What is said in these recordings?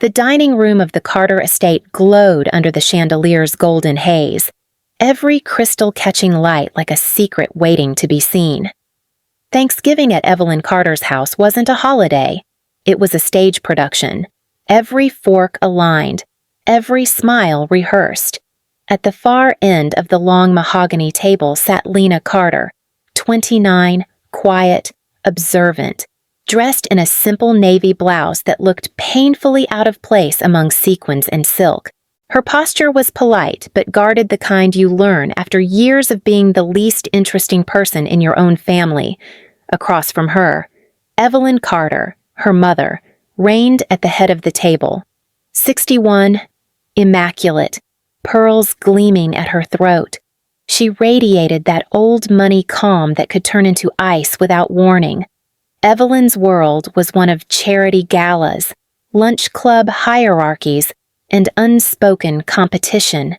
The dining room of the Carter estate glowed under the chandelier's golden haze, every crystal catching light like a secret waiting to be seen. Thanksgiving at Evelyn Carter's house wasn't a holiday. It was a stage production. Every fork aligned, every smile rehearsed. At the far end of the long mahogany table sat Lena Carter, 29, quiet, observant, dressed in a simple navy blouse that looked painfully out of place among sequins and silk. Her posture was polite, but guarded the kind you learn after years of being the least interesting person in your own family. Across from her, Evelyn Carter, her mother, reigned at the head of the table. 61, immaculate, pearls gleaming at her throat. She radiated that old money calm that could turn into ice without warning. Evelyn's world was one of charity galas, lunch club hierarchies, and unspoken competition.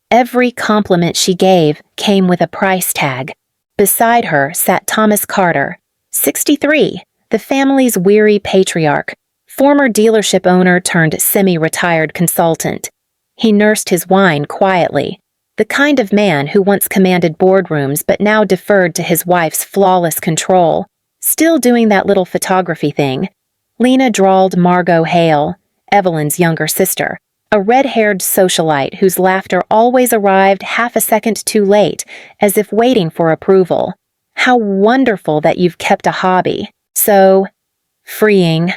Every compliment she gave came with a price tag. Beside her sat Thomas Carter, 63, the family's weary patriarch, former dealership owner turned semi-retired consultant. He nursed his wine quietly, the kind of man who once commanded boardrooms but now deferred to his wife's flawless control. Still doing that little photography thing. Lena drawled Margot Hale, Evelyn's younger sister, a red-haired socialite whose laughter always arrived half a second too late, as if waiting for approval. How wonderful that you've kept a hobby. So freeing.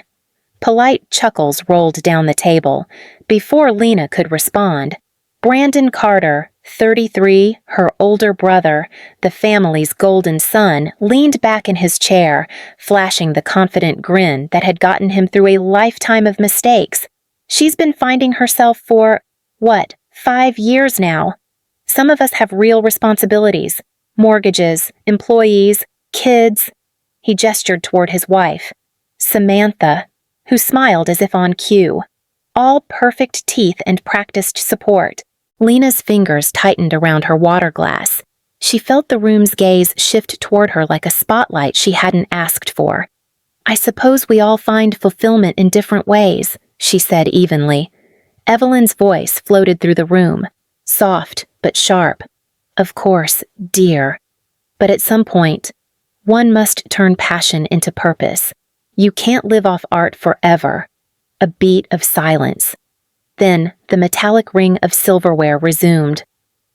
Polite chuckles rolled down the table. Before Lena could respond, Brandon Carter, 33, her older brother, the family's golden son, leaned back in his chair, flashing the confident grin that had gotten him through a lifetime of mistakes. She's been finding herself for, 5 years now? Some of us have real responsibilities. Mortgages, employees, kids. He gestured toward his wife, Samantha, who smiled as if on cue. All perfect teeth and practiced support. Lena's fingers tightened around her water glass. She felt the room's gaze shift toward her like a spotlight she hadn't asked for. I suppose we all find fulfillment in different ways, she said evenly. Evelyn's voice floated through the room, soft but sharp. Of course, dear. But at some point, one must turn passion into purpose. You can't live off art forever. A beat of silence. Then the metallic ring of silverware resumed.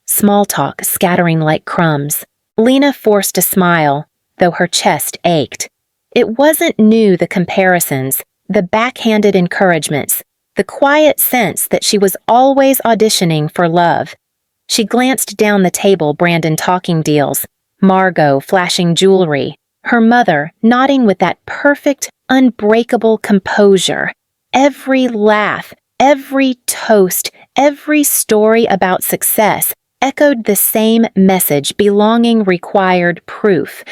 Small talk scattering like crumbs. Lena forced a smile, though her chest ached. It wasn't new, the comparisons, the backhanded encouragements, the quiet sense that she was always auditioning for love. She glanced down the table, Brandon talking deals, Margot flashing jewelry, her mother nodding with that perfect, unbreakable composure. Every laugh, every toast, every story about success echoed the same message: belonging required proof.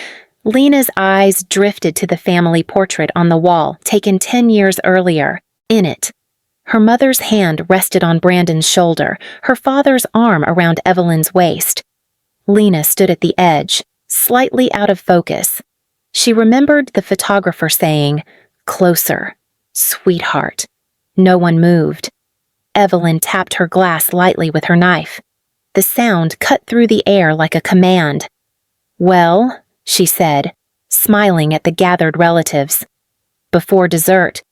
Lena's eyes drifted to the family portrait on the wall, taken 10 years earlier. In it, her mother's hand rested on Brandon's shoulder, her father's arm around Evelyn's waist. Lena stood at the edge, slightly out of focus. She remembered the photographer saying, "Closer, sweetheart." No one moved. Evelyn tapped her glass lightly with her knife. The sound cut through the air like a command. "Well," she said, smiling at the gathered relatives. "Before dessert,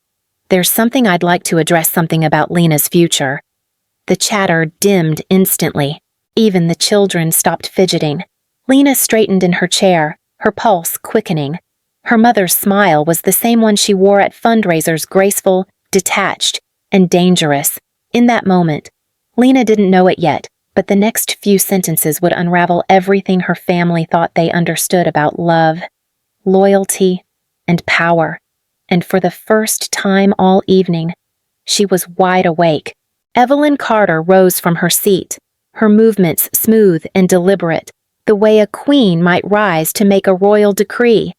there's something I'd like to address, something about Lena's future." The chatter dimmed instantly. Even the children stopped fidgeting. Lena straightened in her chair, her pulse quickening. Her mother's smile was the same one she wore at fundraisers, graceful, detached, and dangerous. In that moment, Lena didn't know it yet, but the next few sentences would unravel everything her family thought they understood about love, loyalty, and power. And for the first time all evening, she was wide awake. Evelyn Carter rose from her seat, her movements smooth and deliberate, the way a queen might rise to make a royal decree.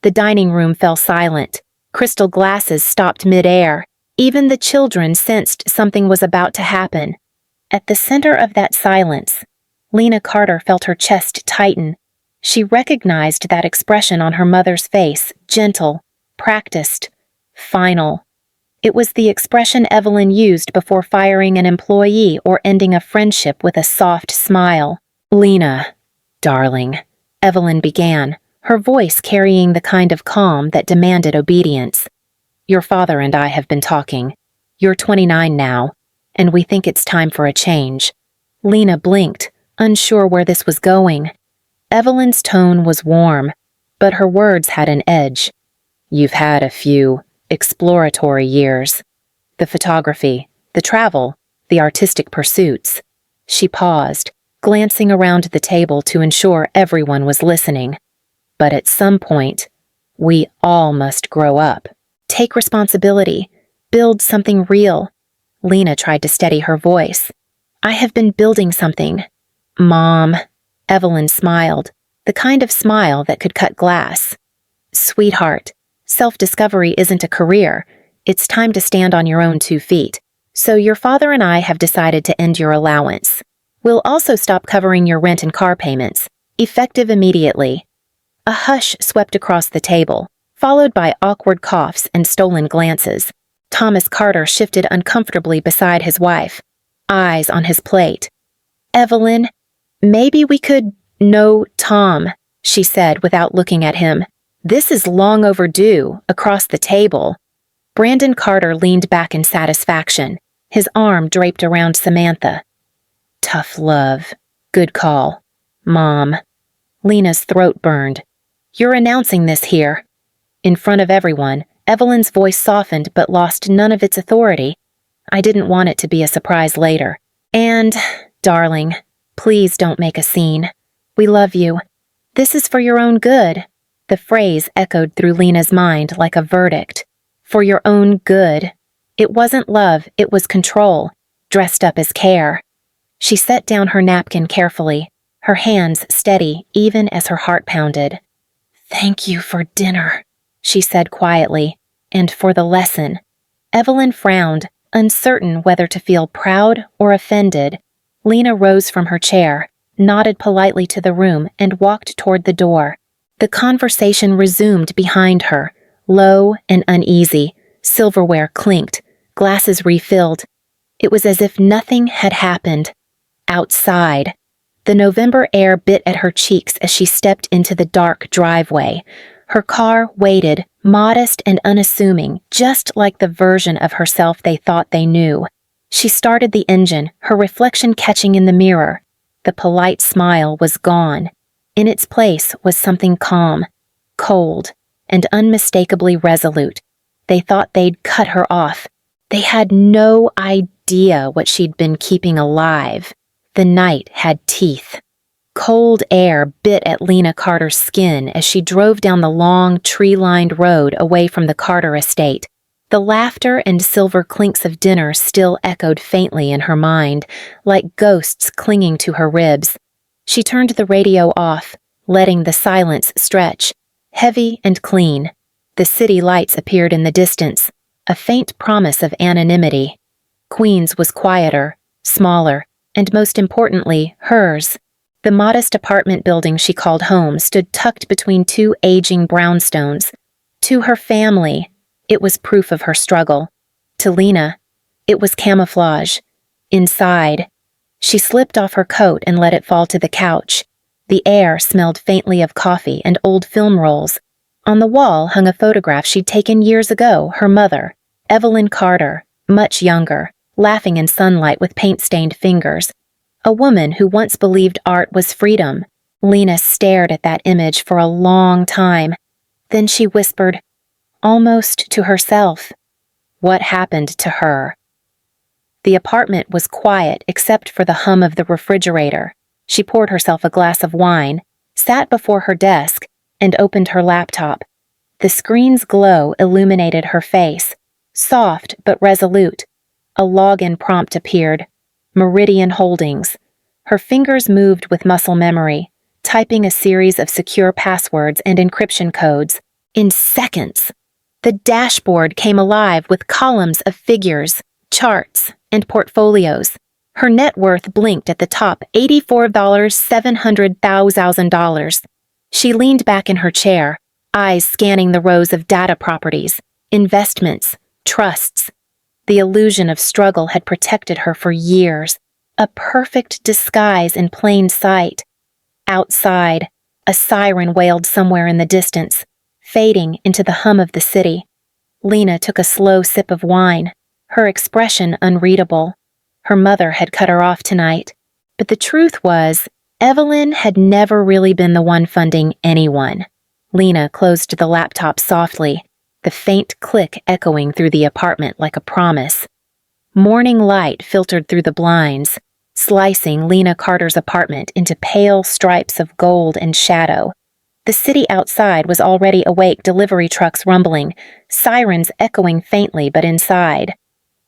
The dining room fell silent. Crystal glasses stopped mid-air. Even the children sensed something was about to happen. At the center of that silence, Lena Carter felt her chest tighten. She recognized that expression on her mother's face, gentle, practiced, final. It was the expression Evelyn used before firing an employee or ending a friendship with a soft smile. "Lena, darling," Evelyn began, her voice carrying the kind of calm that demanded obedience. "Your father and I have been talking. You're 29 now, and we think it's time for a change." Lena blinked, unsure where this was going. Evelyn's tone was warm, but her words had an edge. "You've had a few exploratory years. The photography, the travel, the artistic pursuits." She paused, glancing around the table to ensure everyone was listening. "But at some point, we all must grow up. Take responsibility. Build something real." Lena tried to steady her voice. "I have been building something." "Mom," Evelyn smiled, the kind of smile that could cut glass. "Sweetheart, self-discovery isn't a career. It's time to stand on your own 2 feet. So your father and I have decided to end your allowance. We'll also stop covering your rent and car payments, effective immediately." A hush swept across the table, followed by awkward coughs and stolen glances. Thomas Carter shifted uncomfortably beside his wife, eyes on his plate. "Evelyn, maybe we could—" "No, Tom," she said without looking at him. "This is long overdue, across the table." Brandon Carter leaned back in satisfaction, his arm draped around Samantha. "Tough love. Good call. Mom." Lena's throat burned. "You're announcing this here." In front of everyone, Evelyn's voice softened but lost none of its authority. "I didn't want it to be a surprise later. And, darling, please don't make a scene. We love you. This is for your own good." The phrase echoed through Lena's mind like a verdict. For your own good. It wasn't love, it was control, dressed up as care. She set down her napkin carefully, her hands steady even as her heart pounded. "Thank you for dinner," she said quietly, "and for the lesson." Evelyn frowned, uncertain whether to feel proud or offended. Lena rose from her chair, nodded politely to the room, and walked toward the door. The conversation resumed behind her, low and uneasy. Silverware clinked, glasses refilled. It was as if nothing had happened. Outside, the November air bit at her cheeks as she stepped into the dark driveway. Her car waited, modest and unassuming, just like the version of herself they thought they knew. She started the engine, her reflection catching in the mirror. The polite smile was gone. In its place was something calm, cold, and unmistakably resolute. They thought they'd cut her off. They had no idea what she'd been keeping alive. The night had teeth. Cold air bit at Lena Carter's skin as she drove down the long, tree-lined road away from the Carter estate. The laughter and silver clinks of dinner still echoed faintly in her mind, like ghosts clinging to her ribs. She turned the radio off, letting the silence stretch, heavy and clean. The city lights appeared in the distance, a faint promise of anonymity. Queens was quieter, smaller, and most importantly, hers. The modest apartment building she called home stood tucked between 2 aging brownstones. To her family, it was proof of her struggle. To Lena, it was camouflage. Inside, she slipped off her coat and let it fall to the couch. The air smelled faintly of coffee and old film rolls. On the wall hung a photograph she'd taken years ago, her mother, Evelyn Carter, much younger, laughing in sunlight with paint-stained fingers. A woman who once believed art was freedom. Lena stared at that image for a long time. Then she whispered, almost to herself, what happened to her? The apartment was quiet except for the hum of the refrigerator. She poured herself a glass of wine, sat before her desk, and opened her laptop. The screen's glow illuminated her face, soft but resolute. A login prompt appeared. Meridian Holdings. Her fingers moved with muscle memory, typing a series of secure passwords and encryption codes. In seconds, the dashboard came alive with columns of figures, charts, and portfolios. Her net worth blinked at the top, $84,700,000. She leaned back in her chair, eyes scanning the rows of data properties, investments, trusts. The illusion of struggle had protected her for years, a perfect disguise in plain sight. Outside, a siren wailed somewhere in the distance, fading into the hum of the city. Lena took a slow sip of wine, her expression unreadable. Her mother had cut her off tonight. But the truth was, Evelyn had never really been the one funding anyone. Lena closed the laptop softly, the faint click echoing through the apartment like a promise. Morning light filtered through the blinds, slicing Lena Carter's apartment into pale stripes of gold and shadow. The city outside was already awake, delivery trucks rumbling, sirens echoing faintly but inside.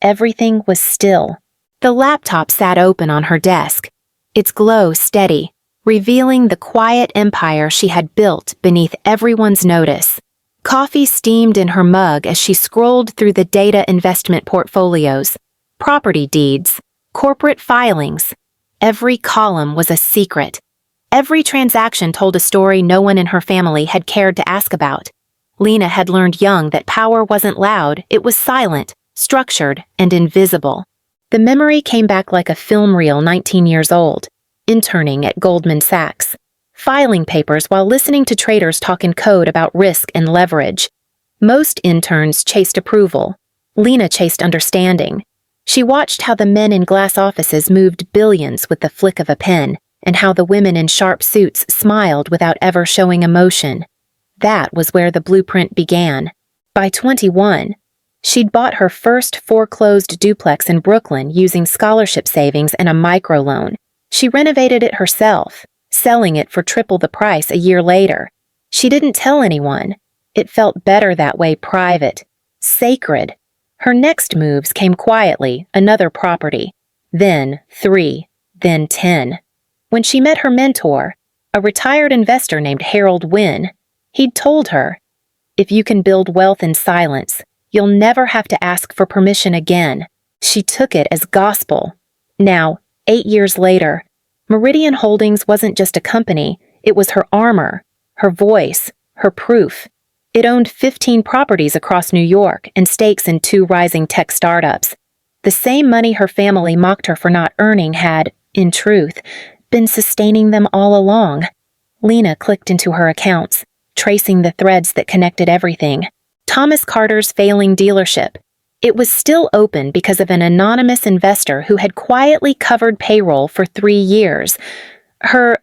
Everything was still. The laptop sat open on her desk, its glow steady, revealing the quiet empire she had built beneath everyone's notice. Coffee steamed in her mug as she scrolled through the data investment portfolios, property deeds, corporate filings. Every column was a secret. Every transaction told a story no one in her family had cared to ask about. Lena had learned young that power wasn't loud, it was silent, structured, and invisible. The memory came back like a film reel 19 years old, interning at Goldman Sachs, filing papers while listening to traders talk in code about risk and leverage. Most interns chased approval. Lena chased understanding. She watched how the men in glass offices moved billions with the flick of a pen, and how the women in sharp suits smiled without ever showing emotion. That was where the blueprint began. By 21, she'd bought her first foreclosed duplex in Brooklyn using scholarship savings and a microloan. She renovated it herself, selling it for triple the price a year later. She didn't tell anyone. It felt better that way, private, sacred. Her next moves came quietly, another property, then 3, then 10. When she met her mentor, a retired investor named Harold Wynn, he'd told her, "If you can build wealth in silence, you'll never have to ask for permission again." She took it as gospel. Now, 8 years later, Meridian Holdings wasn't just a company, it was her armor, her voice, her proof. It owned 15 properties across New York and stakes in 2 rising tech startups. The same money her family mocked her for not earning had, in truth, been sustaining them all along. Lena clicked into her accounts, tracing the threads that connected everything. Thomas Carter's failing dealership. It was still open because of an anonymous investor who had quietly covered payroll for 3 years. Her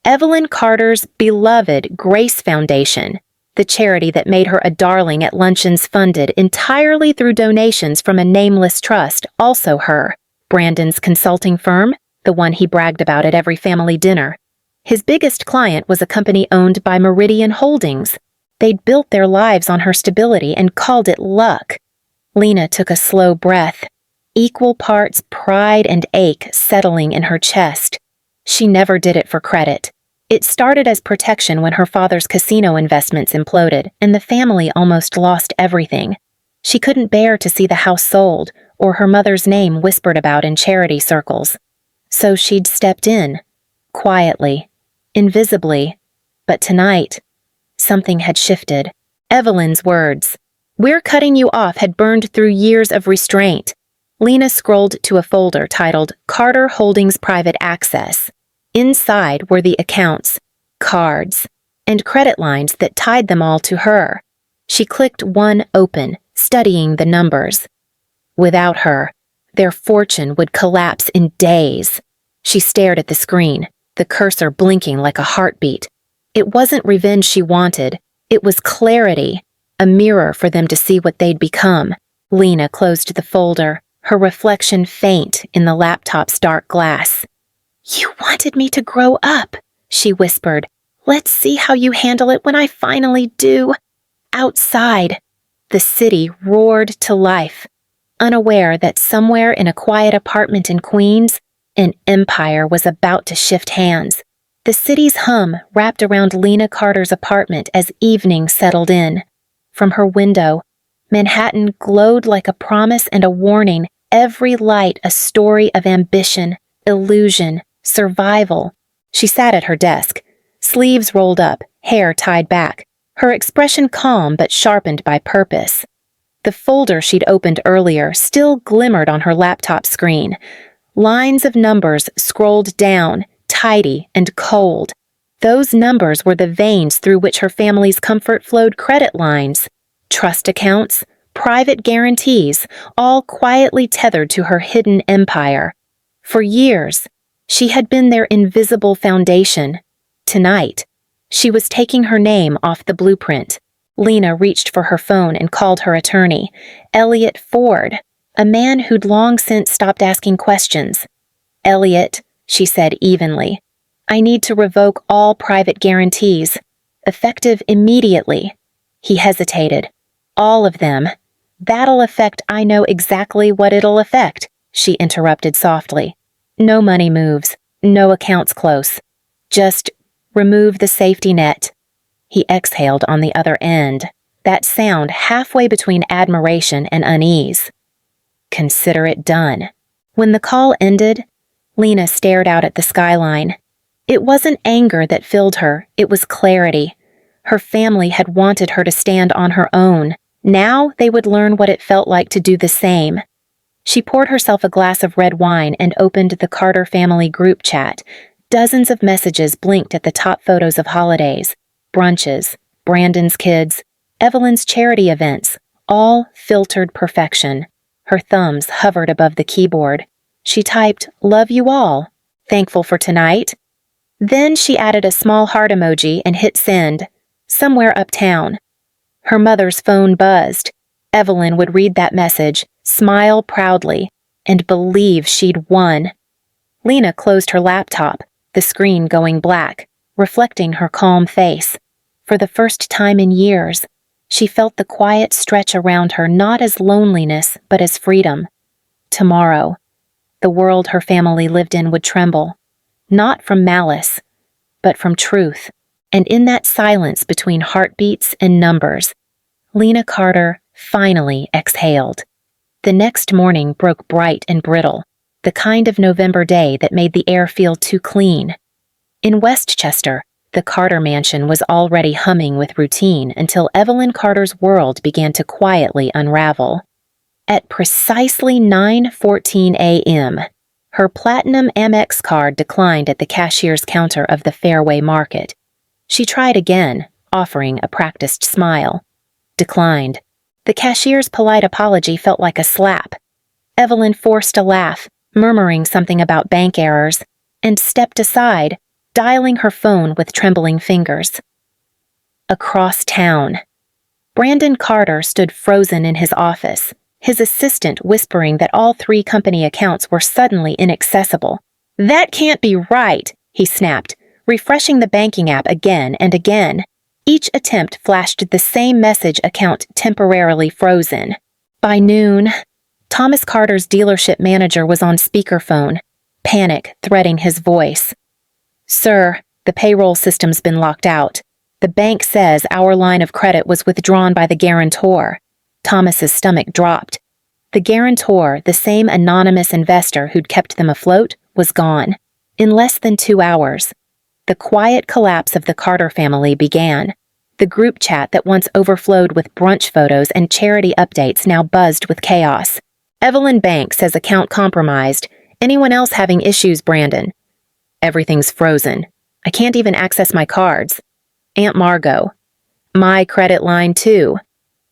Evelyn Carter's beloved Grace Foundation, the charity that made her a darling at luncheons funded entirely through donations from a nameless trust, also her. Brandon's consulting firm, the one he bragged about at every family dinner. His biggest client was a company owned by Meridian Holdings. They'd built their lives on her stability and called it luck. Lena took a slow breath, equal parts pride and ache settling in her chest. She never did it for credit. It started as protection when her father's casino investments imploded and the family almost lost everything. She couldn't bear to see the house sold or her mother's name whispered about in charity circles. So she'd stepped in, quietly, invisibly. But tonight, something had shifted. Evelyn's words, "We're cutting you off," had burned through years of restraint. Lena scrolled to a folder titled Carter Holdings Private Access. Inside were the accounts, cards, and credit lines that tied them all to her. She clicked one open, studying the numbers. Without her, their fortune would collapse in days. She stared at the screen, the cursor blinking like a heartbeat. It wasn't revenge she wanted, it was clarity, a mirror for them to see what they'd become. Lena closed the folder, her reflection faint in the laptop's dark glass. "You wanted me to grow up," she whispered. "Let's see how you handle it when I finally do." Outside, the city roared to life, unaware that somewhere in a quiet apartment in Queens, an empire was about to shift hands. The city's hum wrapped around Lena Carter's apartment as evening settled in. From her window, Manhattan glowed like a promise and a warning, every light a story of ambition, illusion, survival. She sat at her desk, sleeves rolled up, hair tied back, her expression calm but sharpened by purpose. The folder she'd opened earlier still glimmered on her laptop screen. Lines of numbers scrolled down, tidy and cold. Those numbers were the veins through which her family's comfort flowed credit lines, trust accounts, private guarantees, all quietly tethered to her hidden empire. For years, she had been their invisible foundation. Tonight, she was taking her name off the blueprint. Lena reached for her phone and called her attorney, Elliot Ford, a man who'd long since stopped asking questions. "Elliot," she said evenly, "I need to revoke all private guarantees, effective immediately." He hesitated. "All of them. That'll affect, I know exactly what it'll affect," she interrupted softly. "No money moves, no accounts close. Just remove the safety net." He exhaled on the other end, that sound halfway between admiration and unease. "Consider it done." When the call ended, Lena stared out at the skyline. It wasn't anger that filled her, it was clarity. Her family had wanted her to stand on her own. Now they would learn what it felt like to do the same. She poured herself a glass of red wine and opened the Carter family group chat. Dozens of messages blinked at the top photos of holidays, brunches, Brandon's kids, Evelyn's charity events, all filtered perfection. Her thumbs hovered above the keyboard. She typed, "Love you all. Thankful for tonight." Then she added a small heart emoji and hit send, somewhere uptown. Her mother's phone buzzed. Evelyn would read that message, smile proudly, and believe she'd won. Lena closed her laptop, the screen going black, reflecting her calm face. For the first time in years, she felt the quiet stretch around her not as loneliness, but as freedom. Tomorrow, the world her family lived in would tremble, not from malice, but from truth. And in that silence between heartbeats and numbers, Lena Carter finally exhaled. The next morning broke bright and brittle, the kind of November day that made the air feel too clean. In Westchester, the Carter mansion was already humming with routine until Evelyn Carter's world began to quietly unravel. At precisely 9:14 a.m., her platinum Amex card declined at the cashier's counter of the Fairway Market. She tried again, offering a practiced smile. Declined. The cashier's polite apology felt like a slap. Evelyn forced a laugh, murmuring something about bank errors, and stepped aside, dialing her phone with trembling fingers. Across town, Brandon Carter stood frozen in his office, his assistant whispering that all 3 company accounts were suddenly inaccessible. "That can't be right," he snapped, refreshing the banking app again and again. Each attempt flashed the same message: account temporarily frozen. By noon, Thomas Carter's dealership manager was on speakerphone, panic threading his voice. "Sir, the payroll system's been locked out. The bank says our line of credit was withdrawn by the guarantor." Thomas's stomach dropped. The guarantor, the same anonymous investor who'd kept them afloat, was gone. In less than 2 hours, the quiet collapse of the Carter family began. The group chat that once overflowed with brunch photos and charity updates now buzzed with chaos. "Evelyn Bank says account compromised. Anyone else having issues, Brandon?" "Everything's frozen. I can't even access my cards." "Aunt Margot." "My credit line too."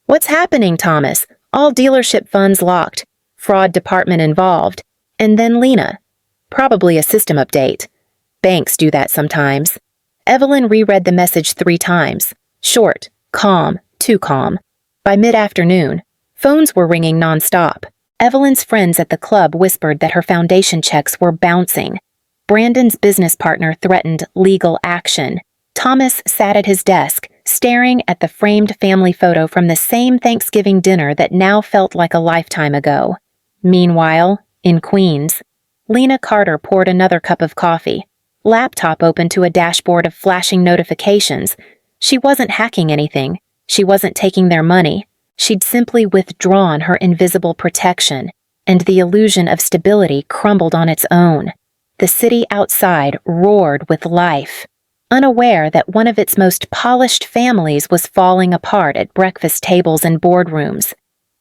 "What's happening, Thomas? All dealership funds locked. Fraud department involved." And then Lena. "Probably a system update. Banks do that sometimes." Evelyn reread the message 3 times. Short, calm, too calm. By mid-afternoon, phones were ringing nonstop. Evelyn's friends at the club whispered that her foundation checks were bouncing. Brandon's business partner threatened legal action. Thomas sat at his desk, staring at the framed family photo from the same Thanksgiving dinner that now felt like a lifetime ago. Meanwhile, in Queens, Lena Carter poured another cup of coffee, laptop open to a dashboard of flashing notifications. She wasn't hacking anything. She wasn't taking their money. She'd simply withdrawn her invisible protection, and the illusion of stability crumbled on its own. The city outside roared with life, unaware that one of its most polished families was falling apart at breakfast tables and boardrooms.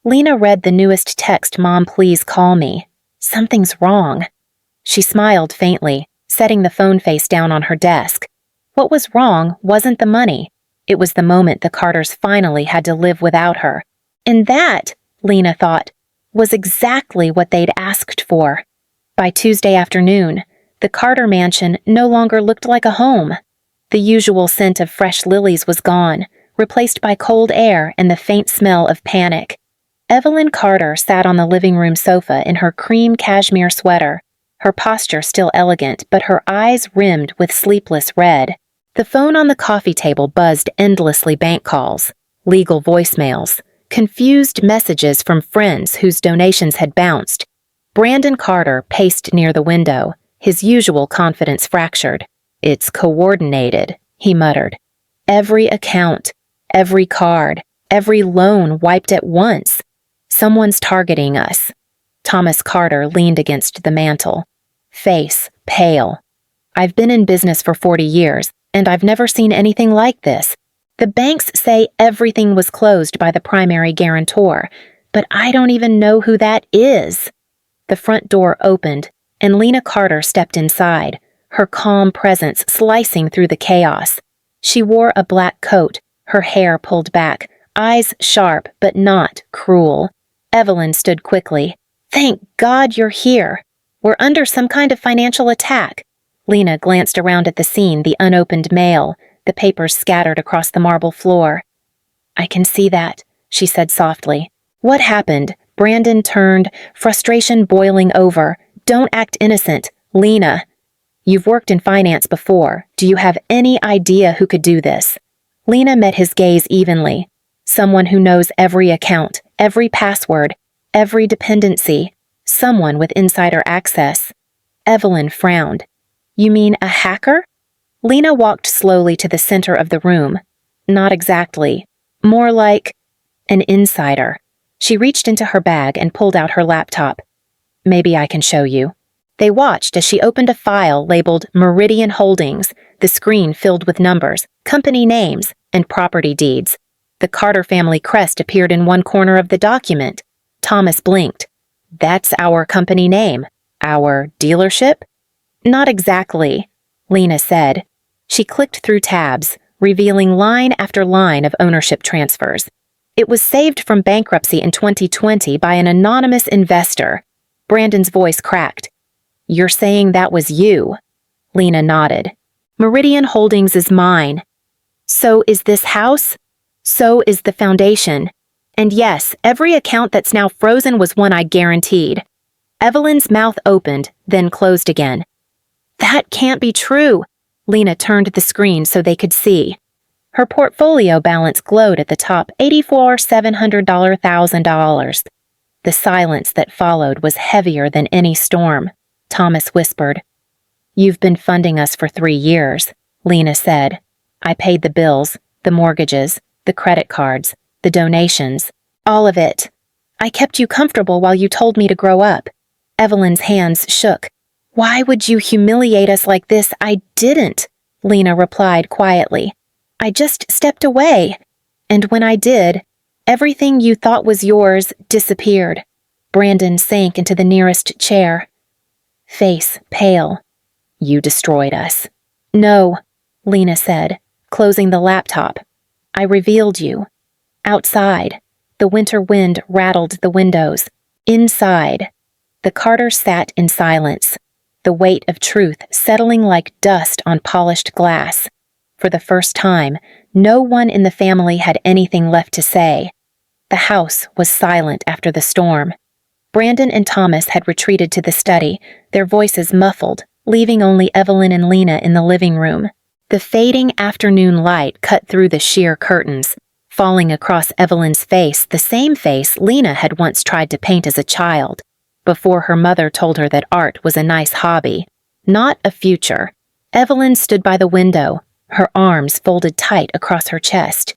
Lena read the newest text, "Mom, please call me. Something's wrong." She smiled faintly, setting the phone face down on her desk. What was wrong wasn't the money. It was the moment the Carters finally had to live without her. And that, Lena thought, was exactly what they'd asked for. By Tuesday afternoon, the Carter mansion no longer looked like a home. The usual scent of fresh lilies was gone, replaced by cold air and the faint smell of panic. Evelyn Carter sat on the living room sofa in her cream cashmere sweater, her posture still elegant, but her eyes rimmed with sleepless red. The phone on the coffee table buzzed endlessly: bank calls, legal voicemails, confused messages from friends whose donations had bounced. Brandon Carter paced near the window, his usual confidence fractured. "It's coordinated," he muttered. "Every account, every card, every loan wiped at once. Someone's targeting us." Thomas Carter leaned against the mantel, face pale. "I've been in business for 40 years, and I've never seen anything like this. The banks say everything was closed by the primary guarantor, but I don't even know who that is." The front door opened, and Lena Carter stepped inside, her calm presence slicing through the chaos. She wore a black coat, her hair pulled back, eyes sharp but not cruel. Evelyn stood quickly. "Thank God you're here. We're under some kind of financial attack." Lena glanced around at the scene, the unopened mail, the papers scattered across the marble floor. "I can see that," she said softly. "What happened?" Brandon turned, frustration boiling over. "Don't act innocent, Lena. You've worked in finance before. Do you have any idea who could do this?" Lena met his gaze evenly. "Someone who knows every account, every password, every dependency. Someone with insider access." Evelyn frowned. "You mean a hacker?" Lena walked slowly to the center of the room. "Not exactly. More like an insider." She reached into her bag and pulled out her laptop. "Maybe I can show you." They watched as she opened a file labeled Meridian Holdings, the screen filled with numbers, company names, and property deeds. The Carter family crest appeared in one corner of the document. Thomas blinked. "That's our company name. Our dealership?" "Not exactly," Lena said. She clicked through tabs, revealing line after line of ownership transfers. It was saved from bankruptcy in 2020 by an anonymous investor. Brandon's voice cracked. "You're saying that was you?" Lena nodded. "Meridian Holdings is mine. So is this house. So is the foundation. And yes, every account that's now frozen was one I guaranteed." Evelyn's mouth opened, then closed again. "That can't be true." Lena turned the screen so they could see. Her portfolio balance glowed at the top, $84,700,000. The silence that followed was heavier than any storm. Thomas whispered. "You've been funding us for 3 years, Lena said. "I paid the bills, the mortgages, the credit cards, the donations, all of it. I kept you comfortable while you told me to grow up." Evelyn's hands shook. "Why would you humiliate us like this?" "I didn't," Lena replied quietly. "I just stepped away. And when I did, everything you thought was yours disappeared." Brandon sank into the nearest chair. Face pale. "You destroyed us." "No," Lena said, closing the laptop. "I revealed you. Outside, the winter wind rattled the windows. Inside, the Carters sat in silence, the weight of truth settling like dust on polished glass. For the first time, no one in the family had anything left to say. The house was silent after the storm. Brandon and Thomas had retreated to the study, their voices muffled, leaving only Evelyn and Lena in the living room. The fading afternoon light cut through the sheer curtains, falling across Evelyn's face, the same face Lena had once tried to paint as a child, before her mother told her that art was a nice hobby, not a future. Evelyn stood by the window, her arms folded tight across her chest.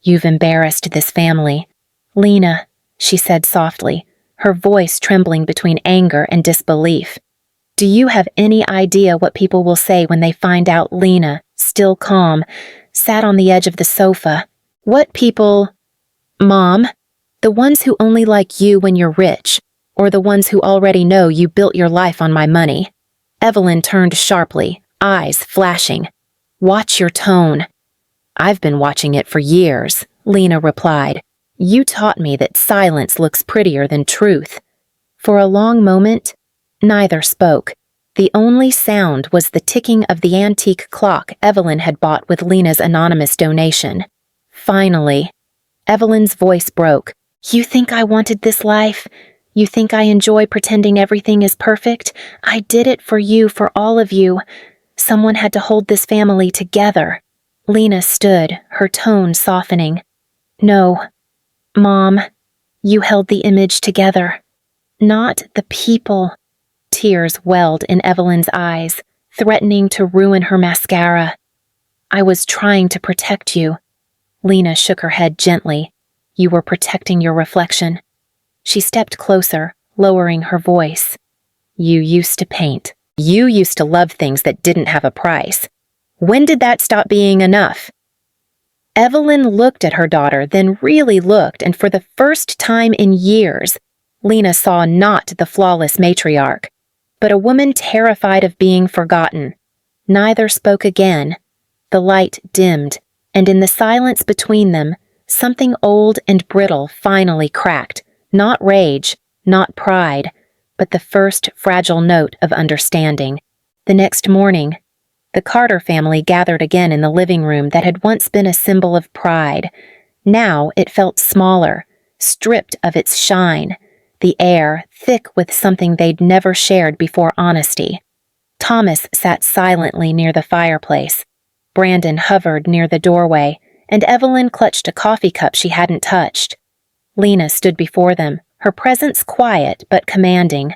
"You've embarrassed this family." "Lena," she said softly, her voice trembling between anger and disbelief. "Do you have any idea what people will say when they find out Lena, still calm, sat on the edge of the sofa? What people—" "Mom," The ones who only like you when you're rich, or the ones who already know you built your life on my money?" Evelyn turned sharply, eyes flashing. "Watch your tone." "I've been watching it for years," Lena replied. "You taught me that silence looks prettier than truth." For a long moment, neither spoke. The only sound was the ticking of the antique clock Evelyn had bought with Lena's anonymous donation. Finally, Evelyn's voice broke. "You think I wanted this life? You think I enjoy pretending everything is perfect? I did it for you, for all of you. Someone had to hold this family together." Lena stood, her tone softening. "No, Mom, you held the image together. Not the people." Tears welled in Evelyn's eyes, threatening to ruin her mascara. "I was trying to protect you." Lena shook her head gently. "You were protecting your reflection." She stepped closer, lowering her voice. "You used to paint. You used to love things that didn't have a price. When did that stop being enough?" Evelyn looked at her daughter, then really looked, and for the first time in years, Lena saw not the flawless matriarch, but a woman terrified of being forgotten. Neither spoke again. The light dimmed, and in the silence between them, something old and brittle finally cracked. Not rage, not pride, but the first fragile note of understanding. The next morning, the Carter family gathered again in the living room that had once been a symbol of pride. Now it felt smaller, stripped of its shine, the air thick with something they'd never shared before: honesty. Thomas sat silently near the fireplace. Brandon hovered near the doorway, and Evelyn clutched a coffee cup she hadn't touched. Lena stood before them, her presence quiet but commanding.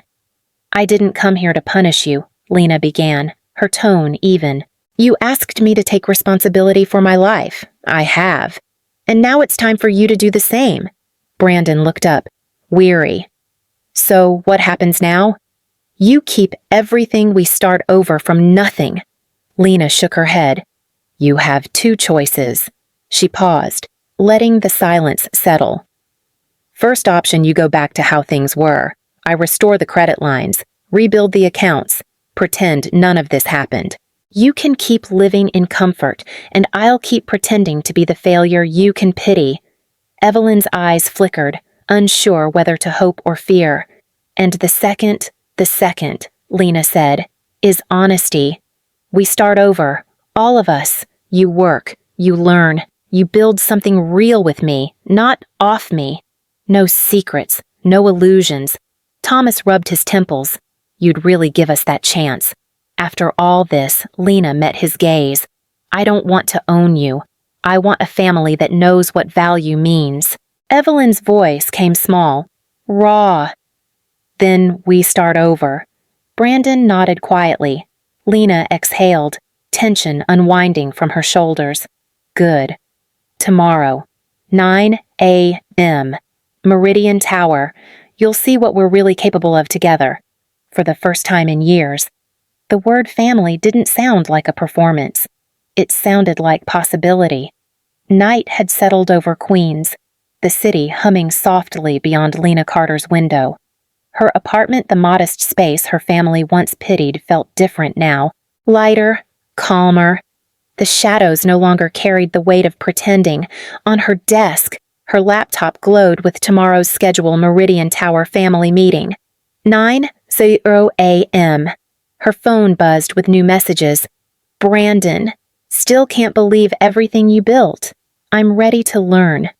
"I didn't come here to punish you," Lena began, her tone even. "You asked me to take responsibility for my life. I have. And now it's time for you to do the same." Brandon looked up, weary. "So what happens now?" "You keep everything, we start over from nothing." Lena shook her head. "You have two choices." She paused, letting the silence settle. "First option, you go back to how things were. I restore the credit lines, rebuild the accounts, pretend none of this happened. You can keep living in comfort, and I'll keep pretending to be the failure you can pity." Evelyn's eyes flickered, unsure whether to hope or fear. "And the second," Lena said, "is honesty. We start over, all of us. You work, you learn, you build something real with me, not off me. No secrets, no illusions." Thomas rubbed his temples. "You'd really give us that chance." After all this, Lena met his gaze. "I don't want to own you. I want a family that knows what value means." Evelyn's voice came small, raw. "Then we start over." Brandon nodded quietly. Lena exhaled, tension unwinding from her shoulders. "Good. Tomorrow, 9 a.m., Meridian Tower. You'll see what we're really capable of together." For the first time in years, the word family didn't sound like a performance. It sounded like possibility. Night had settled over Queens, the city humming softly beyond Lena Carter's window. Her apartment, the modest space her family once pitied, felt different now. Lighter, calmer. The shadows no longer carried the weight of pretending. On her desk, her laptop glowed with tomorrow's scheduled Meridian Tower family meeting. 9:00 a.m. Her phone buzzed with new messages. "Brandon, still can't believe everything you built. I'm ready to learn."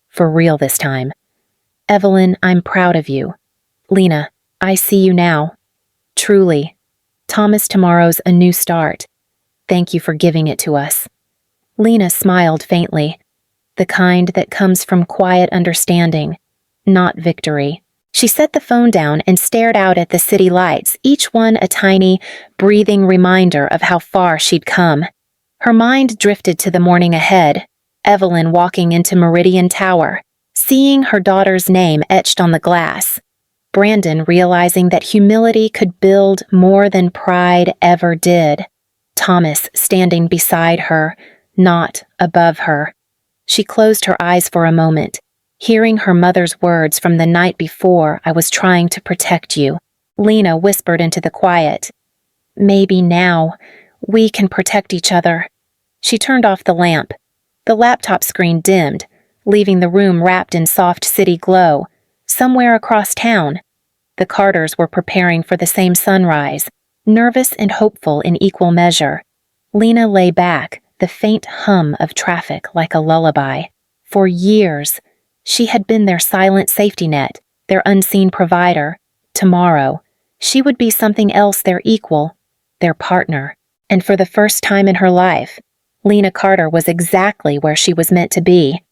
For real this time. "Evelyn, I'm proud of you." "Lena, I see you now. Truly. Thomas, tomorrow's a new start. Thank you for giving it to us." Lena smiled faintly, the kind that comes from quiet understanding, not victory. She set the phone down and stared out at the city lights, each one a tiny, breathing reminder of how far she'd come. Her mind drifted to the morning ahead, Evelyn walking into Meridian Tower, seeing her daughter's name etched on the glass. Brandon realizing that humility could build more than pride ever did. Thomas standing beside her, not above her. She closed her eyes for a moment. Hearing her mother's words from the night before, I was trying to protect you. Lena whispered into the quiet. Maybe now, we can protect each other. She turned off the lamp. The laptop screen dimmed, leaving the room wrapped in soft city glow. Somewhere across town, the Carters were preparing for the same sunrise, nervous and hopeful in equal measure. Lena lay back, the faint hum of traffic like a lullaby. For years, she had been their silent safety net, their unseen provider. Tomorrow, she would be something else, their equal, their partner. And for the first time in her life, Lena Carter was exactly where she was meant to be.